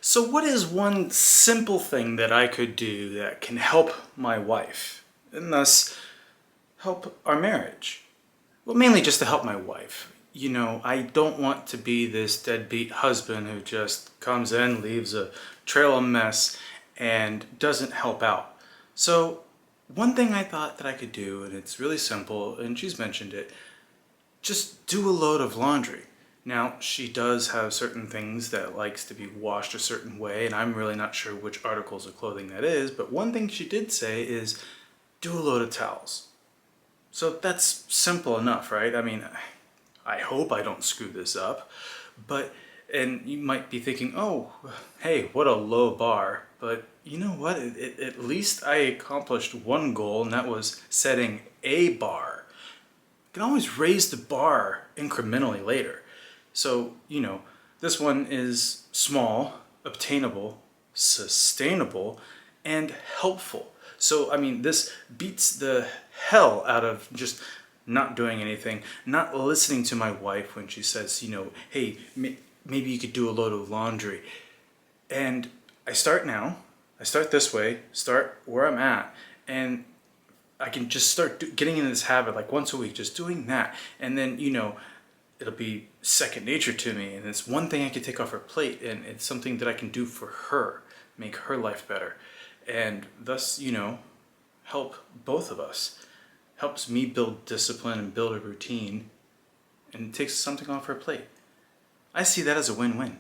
So what is one simple thing that I could do that can help my wife and thus help our marriage? Well, mainly just to help my wife. I don't want to be this deadbeat husband who just comes in, leaves a trail of mess, and doesn't help out. So one thing I thought that I could do, and it's really simple, and she's mentioned it, just do a load of laundry. Now, she does have certain things that likes to be washed a certain way, and I'm really not sure which articles of clothing that is, but one thing she did say is do a load of towels. So that's simple enough, right? I mean, I hope I don't screw this up, but, and you might be thinking, oh, hey, what a low bar, but you know what? At least I accomplished one goal, and that was setting a bar. You can always raise the bar incrementally later. So, this one is small, obtainable, sustainable, and helpful. So, I mean, this beats the hell out of just not doing anything, not listening to my wife when she says, hey, maybe you could do a load of laundry. And I start now, I start this way, start where I'm at, and I can just start getting in this habit, like once a week, just doing that. And then, it'll be second nature to me. And it's one thing I can take off her plate, and it's something that I can do for her, make her life better. And thus, help both of us. Helps me build discipline and build a routine, and takes something off her plate. I see that as a win-win.